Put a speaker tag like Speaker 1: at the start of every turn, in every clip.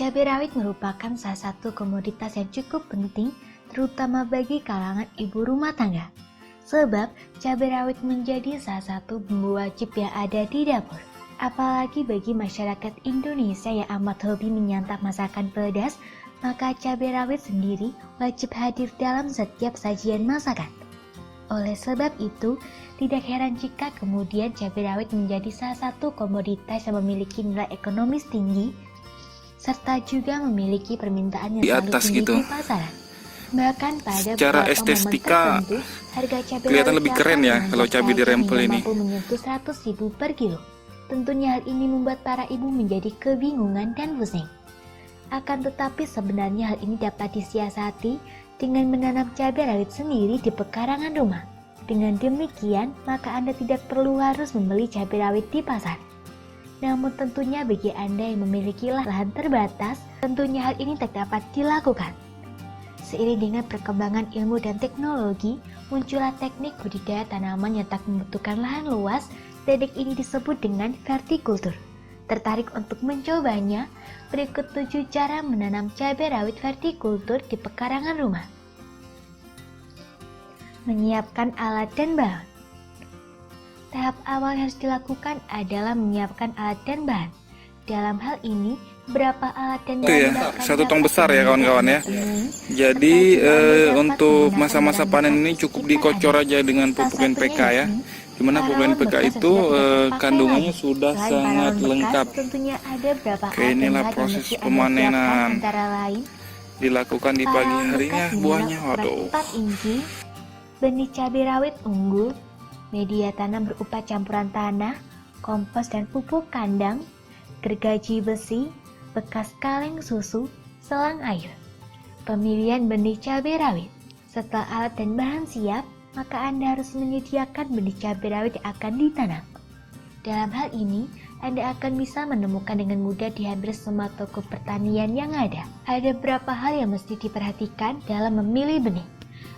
Speaker 1: Cabai rawit merupakan salah satu komoditas yang cukup penting, terutama bagi kalangan ibu rumah tangga. Sebab cabai rawit menjadi salah satu bumbu wajib yang ada di dapur. Apalagi bagi masyarakat Indonesia yang amat hobi menyantap masakan pedas, maka cabai rawit sendiri wajib hadir dalam setiap sajian masakan. Oleh sebab itu, tidak heran jika kemudian cabai rawit menjadi salah satu komoditas yang memiliki nilai ekonomis tinggi, serta juga memiliki permintaan yang
Speaker 2: Di
Speaker 1: selalu
Speaker 2: atas
Speaker 1: tinggi
Speaker 2: gitu.
Speaker 1: di pasaran. Bahkan pada
Speaker 2: Secara
Speaker 1: beberapa momen
Speaker 2: estetika,
Speaker 1: tertentu, harga cabai
Speaker 2: kelihatan
Speaker 1: rawit
Speaker 2: lebih
Speaker 1: dapat
Speaker 2: keren ya
Speaker 1: menanjak
Speaker 2: kalau cabai
Speaker 1: tajam
Speaker 2: dirempel
Speaker 1: hingga
Speaker 2: ini.
Speaker 1: mampu menyentuh 100.000 per kilo. Tentunya hal ini membuat para ibu menjadi kebingungan dan pusing. Akan tetapi sebenarnya hal ini dapat disiasati dengan menanam cabai rawit sendiri di pekarangan rumah. Dengan demikian, maka Anda tidak perlu harus membeli cabai rawit di pasar. Namun tentunya bagi Anda yang memiliki lahan terbatas, tentunya hal ini tak dapat dilakukan. Seiring dengan perkembangan ilmu dan teknologi, muncullah teknik budidaya tanaman yang tak membutuhkan lahan luas. Teknik ini disebut dengan vertikultur. Tertarik untuk mencobanya? Berikut 7 cara menanam cabai rawit vertikultur di pekarangan rumah. Menyiapkan alat dan bahan. Tahap awal yang harus dilakukan adalah menyiapkan alat dan bahan. Dalam hal ini, berapa alat dan bahan
Speaker 2: Itu ya, satu tong besar ya kawan-kawan ya. Jadi untuk masa-masa panen ini cukup dikocor aja dengan pupuk NPK ya. Dimana pupuk NPK itu kandungannya sudah sangat lengkap. Oke, inilah proses pemanenan dilakukan di pagi harinya buahnya. Waduh.
Speaker 1: 4 inci, benih cabai rawit unggul, media tanam berupa campuran tanah, kompos dan pupuk kandang, gergaji besi, bekas kaleng susu, selang air. Pemilihan benih cabai rawit. Setelah alat dan bahan siap, maka Anda harus menyediakan benih cabai rawit yang akan ditanam. Dalam hal ini, Anda akan bisa menemukan dengan mudah di hampir semua toko pertanian yang ada. Ada beberapa hal yang mesti diperhatikan dalam memilih benih.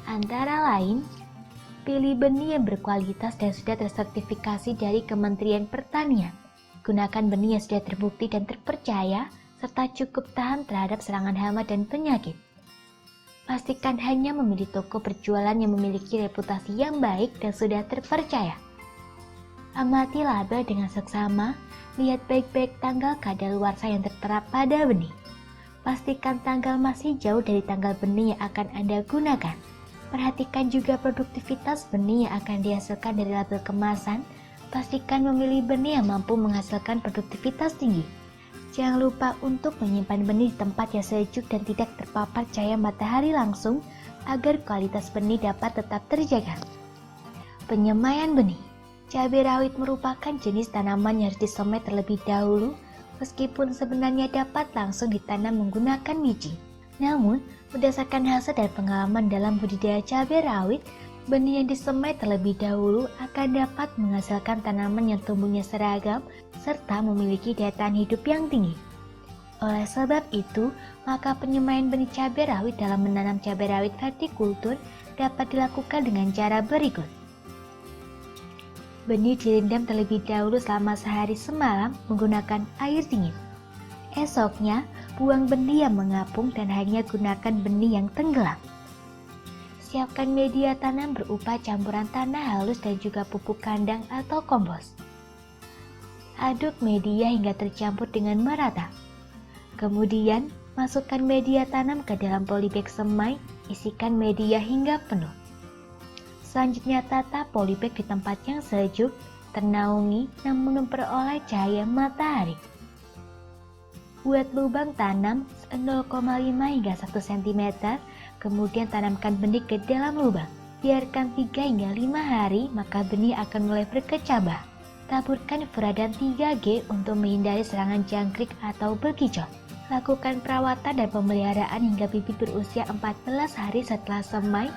Speaker 1: Antara lain, pilih benih yang berkualitas dan sudah tersertifikasi dari Kementerian Pertanian. Gunakan benih yang sudah terbukti dan terpercaya, serta cukup tahan terhadap serangan hama dan penyakit. Pastikan hanya memilih toko berjualan yang memiliki reputasi yang baik dan sudah terpercaya. Amati label dengan seksama, lihat baik-baik tanggal kadaluarsa yang tertera pada benih. Pastikan tanggal masih jauh dari tanggal benih yang akan Anda gunakan. Perhatikan juga produktivitas benih yang akan dihasilkan dari label kemasan. Pastikan memilih benih yang mampu menghasilkan produktivitas tinggi. Jangan lupa untuk menyimpan benih di tempat yang sejuk dan tidak terpapar cahaya matahari langsung agar kualitas benih dapat tetap terjaga. Penyemaian benih. Cabai rawit merupakan jenis tanaman yang harus disemai terlebih dahulu, meskipun sebenarnya dapat langsung ditanam menggunakan biji. Namun, berdasarkan hasil dan pengalaman dalam budidaya cabai rawit, benih yang disemai terlebih dahulu akan dapat menghasilkan tanaman yang tumbuhnya seragam serta memiliki daya tahan hidup yang tinggi. Oleh sebab itu, maka penyemaian benih cabai rawit dalam menanam cabai rawit vertikultur dapat dilakukan dengan cara berikut. Benih direndam terlebih dahulu selama sehari semalam menggunakan air dingin. Esoknya, buang benih yang mengapung dan hanya gunakan benih yang tenggelam. Siapkan media tanam berupa campuran tanah halus dan juga pupuk kandang atau kompos. Aduk media hingga tercampur dengan merata. Kemudian, masukkan media tanam ke dalam polybag semai, isikan media hingga penuh. Selanjutnya tata polybag di tempat yang sejuk, ternaungi namun memperoleh cahaya matahari. Buat lubang tanam 0,5 hingga 1 cm, kemudian tanamkan benih ke dalam lubang. Biarkan 3 hingga 5 hari, maka benih akan mulai berkecambah. Taburkan furadan 3G untuk menghindari serangan jangkrik atau bekicot. Lakukan perawatan dan pemeliharaan hingga bibit berusia 14 hari setelah semai,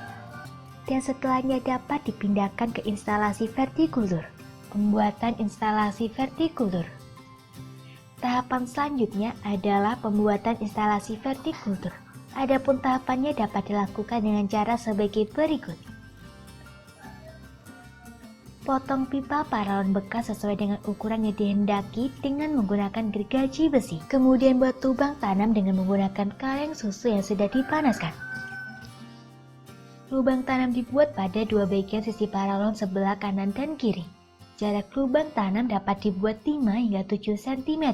Speaker 1: dan setelahnya dapat dipindahkan ke instalasi vertikultur. Pembuatan instalasi vertikultur. Tahapan selanjutnya adalah pembuatan instalasi vertikultur. Adapun tahapannya dapat dilakukan dengan cara sebagai berikut. Potong pipa paralon bekas sesuai dengan ukuran yang dihendaki dengan menggunakan gergaji besi. Kemudian buat lubang tanam dengan menggunakan kaleng susu yang sudah dipanaskan. Lubang tanam dibuat pada dua bagian sisi paralon sebelah kanan dan kiri. Jarak lubang tanam dapat dibuat 5 hingga 7 cm.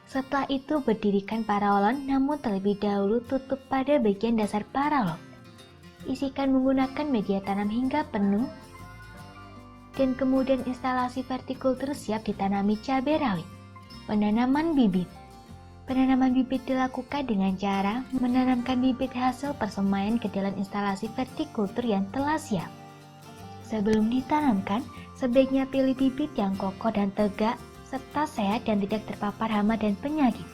Speaker 1: Setelah itu berdirikan paralon, namun terlebih dahulu tutup pada bagian dasar paralon. Isikan menggunakan media tanam hingga penuh. Dan kemudian instalasi vertikultur siap ditanami cabai rawit. Penanaman bibit. Penanaman bibit dilakukan dengan cara menanamkan bibit hasil persemaian ke dalam instalasi vertikultur yang telah siap. Sebelum ditanamkan, sebaiknya pilih bibit yang kokoh dan tegak, serta sehat dan tidak terpapar hama dan penyakit.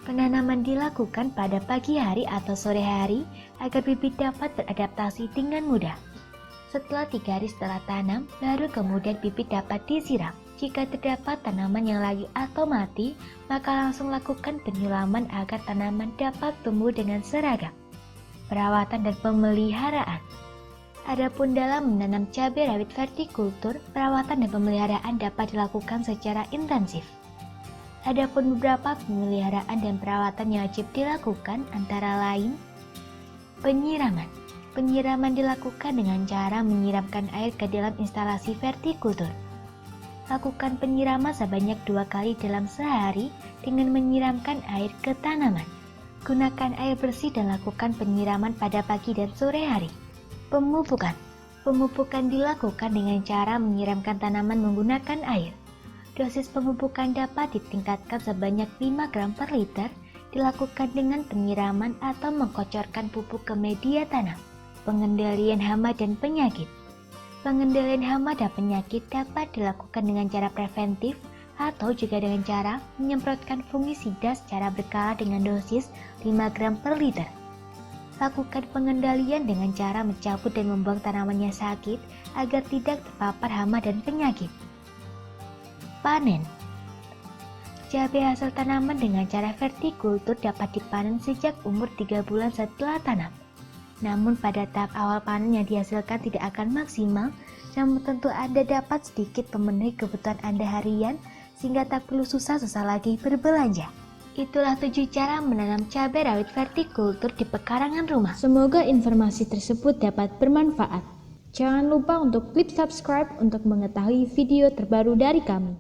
Speaker 1: Penanaman dilakukan pada pagi hari atau sore hari agar bibit dapat beradaptasi dengan mudah. Setelah 3 hari setelah tanam, baru kemudian bibit dapat disiram. Jika terdapat tanaman yang layu atau mati, maka langsung lakukan penyiraman agar tanaman dapat tumbuh dengan seragam. Perawatan dan pemeliharaan. Adapun dalam menanam cabai rawit vertikultur, perawatan dan pemeliharaan dapat dilakukan secara intensif. Adapun beberapa pemeliharaan dan perawatan yang wajib dilakukan antara lain penyiraman. Penyiraman dilakukan dengan cara menyiramkan air ke dalam instalasi vertikultur. Lakukan penyiraman sebanyak 2 kali dalam sehari dengan menyiramkan air ke tanaman. Gunakan air bersih dan lakukan penyiraman pada pagi dan sore hari. Pemupukan. Pemupukan dilakukan dengan cara menyiramkan tanaman menggunakan air. Dosis pemupukan dapat ditingkatkan sebanyak 5 gram per liter, dilakukan dengan penyiraman atau mengkocorkan pupuk ke media tanam. Pengendalian hama dan penyakit. Pengendalian hama dan penyakit dapat dilakukan dengan cara preventif atau juga dengan cara menyemprotkan fungisida secara berkala dengan dosis 5 gram per liter. Lakukan pengendalian dengan cara mencabut dan membuang tanaman yang sakit agar tidak terpapar hama dan penyakit. Panen. Cabai hasil tanaman dengan cara vertikultur dapat dipanen sejak umur 3 bulan setelah tanam. Namun pada tahap awal panen yang dihasilkan tidak akan maksimal, namun tentu Anda dapat sedikit memenuhi kebutuhan Anda harian sehingga tak perlu susah-susah lagi berbelanja. Itulah 7 cara menanam cabai rawit vertikultur di pekarangan rumah. Semoga informasi tersebut dapat bermanfaat. Jangan lupa untuk klik subscribe untuk mengetahui video terbaru dari kami.